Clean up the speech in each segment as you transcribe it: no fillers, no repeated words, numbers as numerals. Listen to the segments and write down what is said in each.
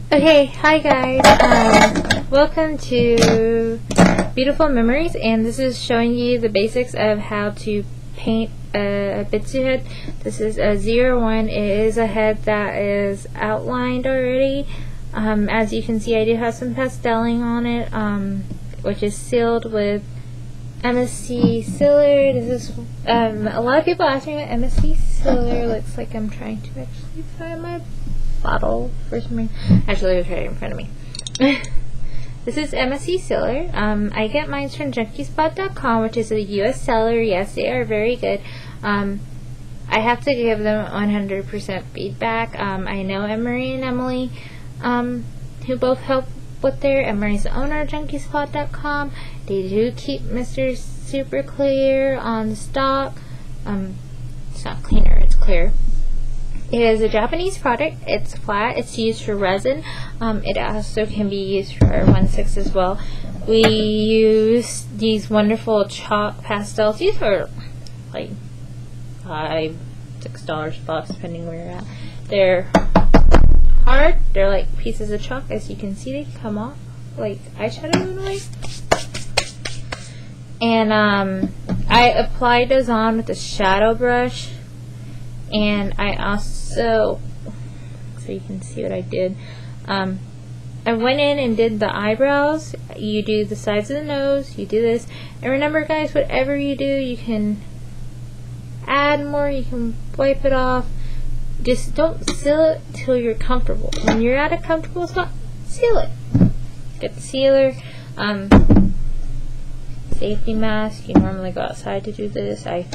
Okay, hi guys. Welcome to Beautiful Memories, and this is showing you the basics of how to paint a Bitsu head. This is a 01. It is a head that is outlined already. As you can see, I do have some pasteling on it, which is sealed with MSC sealer. This is a lot of people ask me what MSC sealer looks like. I'm trying to actually find my bottle for some reason. Actually, it was right in front of me. This is MSC sealer. I get mine from junkiespot.com, which is a US seller. Yes, they are very good. I have to give them 100% feedback. I know Emery and Emily, who both help with there. Emery's the owner of junkiespot.com. They do keep Mr. Super Clear on stock. It's not cleaner, it's clear. It is a Japanese product. It's flat. It's used for resin. It also can be used for 1/6 as well. We use these wonderful chalk pastels. These are like $5, $6 bucks, depending where you're at. They're hard. They're like pieces of chalk. As you can see, they come off like eyeshadow in a way. And I applied those on with a shadow brush. And I also, so you can see what I did, I went in and did the eyebrows. You do the sides of the nose, you do this, and remember guys, whatever you do, you can add more, you can wipe it off. Just don't seal it till you're comfortable. When you're at a comfortable spot, seal it. Get the sealer. Safety mask. You normally go outside to do this. I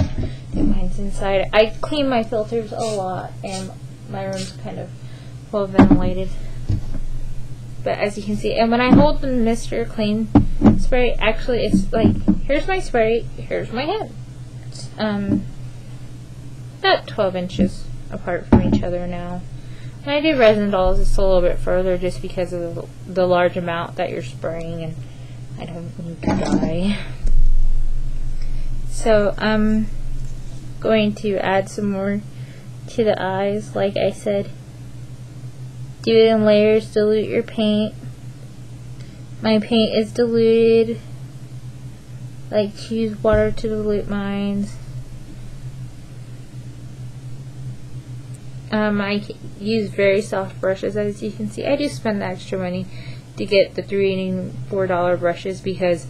do mine's inside. I clean my filters a lot, and my room's kind of well ventilated. But as you can see, and when I hold the Mr. Clean spray, actually it's like, here's my spray, here's my head. It's about 12 inches apart from each other now. When I do resin dolls, it's a little bit further just because of the large amount that you're spraying, and I don't need to die. So I'm going to add some more to the eyes. Like I said, do it in layers, dilute your paint. My paint is diluted. I like to use water to dilute mine. I use very soft brushes, as you can see. I do spend the extra money to get the $3 and $4 brushes because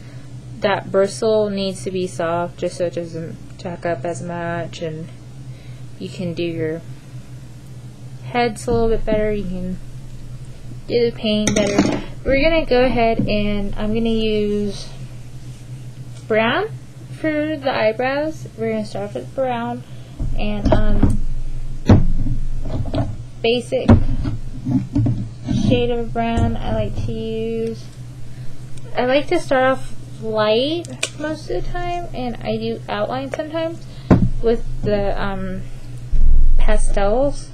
that bristle needs to be soft just so it doesn't jack up as much, and you can do your heads a little bit better, you can do the paint better. We're gonna go ahead and I'm gonna use brown for the eyebrows. We're gonna start with brown and basic shade of brown I like to use. I like to start off light most of the time, and I do outline sometimes with the pastels.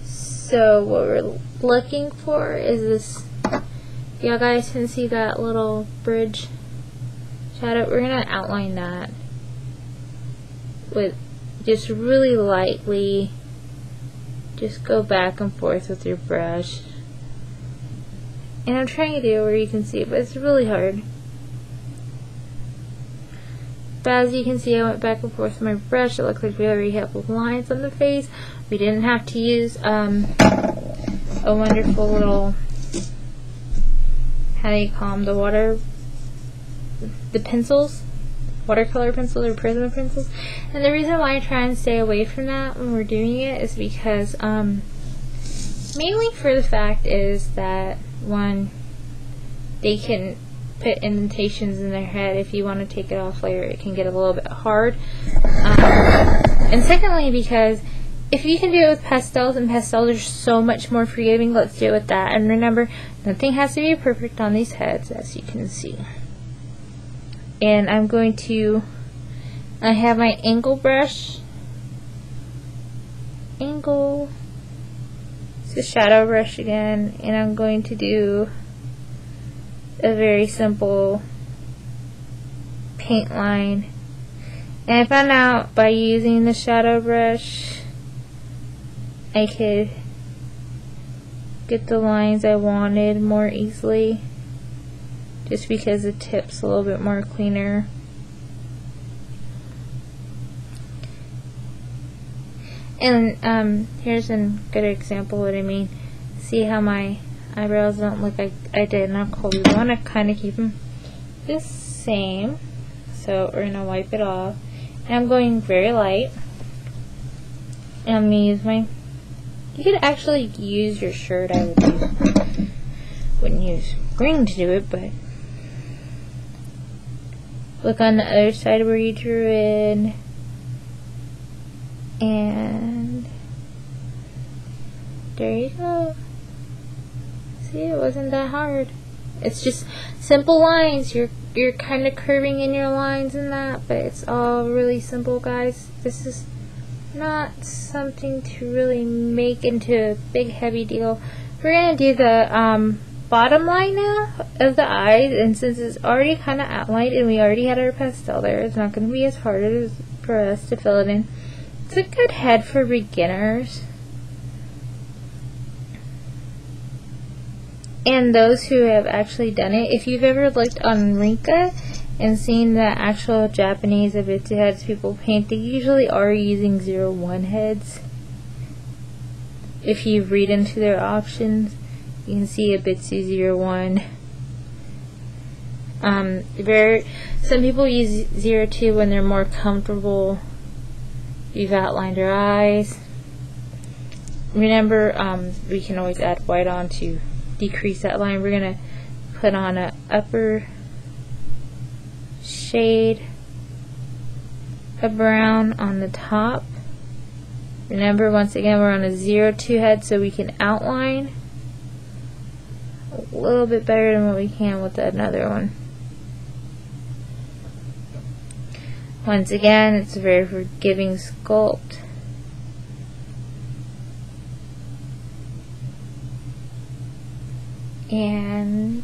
So what we're looking for is this, y'all guys can see that little bridge shadow. We're gonna outline that with just really lightly. Just go back and forth with your brush. And I'm trying to do it where you can see it, but it's really hard. But as you can see, I went back and forth with my brush. It looks like we already have lines on the face. We didn't have to use a wonderful little, how do you call them, the pencils? Watercolor pencils or Prism pencils. And the reason why I try and stay away from that when we're doing it is because mainly for the fact is that, one, they can put indentations in their head. If you want to take it off later, it can get a little bit hard. And secondly, because if you can do it with pastels, and pastels are so much more forgiving, let's do it with that. And remember, nothing has to be perfect on these heads, as you can see. And I'm going to, I have my angle brush. Angle. It's a shadow brush again, and I'm going to do a very simple paint line. And I found out by using the shadow brush I could get the lines I wanted more easily, just because the tip's a little bit more cleaner. And here's a good example of what I mean. See how my eyebrows don't look like I did in alcohol. We want to kind of keep them the same. So we're going to wipe it off. And I'm going very light. And I'm going to use my... You could actually use your shirt. I wouldn't use green to do it, but... Look on the other side where you drew in. And... there you go. See, it wasn't that hard. It's just simple lines. You're kind of curving in your lines and that, but it's all really simple, guys. This is not something to really make into a big heavy deal. We're gonna do the bottom line now of the eyes, and since it's already kind of outlined and we already had our pastel there, it's not going to be as hard as for us to fill it in. It's a good head for beginners. And those who have actually done it, if you've ever looked on Rinka and seen the actual Japanese Abitsu heads people paint, they usually are using 01 heads. If you read into their options, you can see Abitsu 01. Some people use 02 when they're more comfortable. You've outlined your eyes. Remember, we can always add white on to decrease that line. We're going to put on an upper shade of brown on the top. Remember, once again, we're on a 02 head, so we can outline a little bit better than what we can with another one. Once again, it's a very forgiving sculpt. And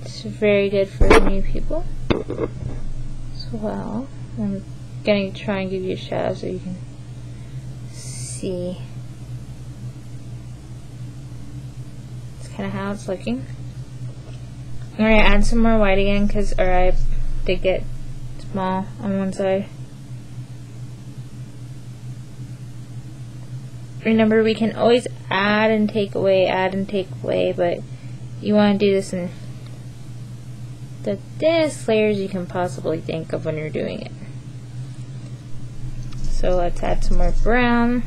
it's very good for new people as well. I'm going to try and give you a shadow so you can see. It's kind of how it's looking. I'm going to add some more white again because our eye did get small on one side. Remember, we can always add and take away, but you want to do this in the thinnest layers you can possibly think of when you're doing it. So let's add some more brown.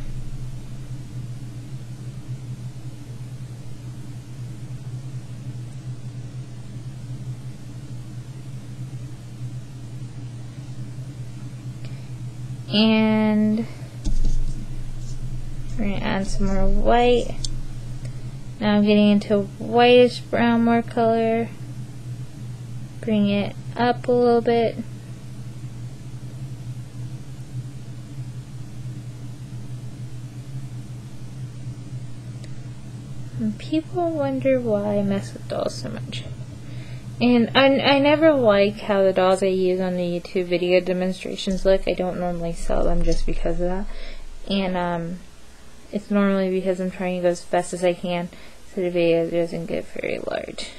And we're going to add some more white. Now I'm getting into whitish brown, more color. Bring it up a little bit. And people wonder why I mess with dolls so much. And I never like how the dolls I use on the YouTube video demonstrations look. I don't normally sell them just because of that. And it's normally because I'm trying to go as fast as I can so the video doesn't get very large.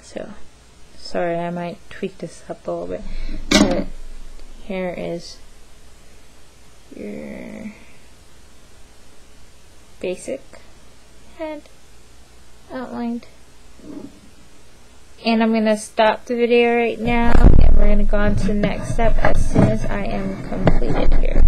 So, sorry, I might tweak this up a little bit. But here is your basic head outlined. And I'm going to stop the video right now, and we're going to go on to the next step as soon as I am completed here.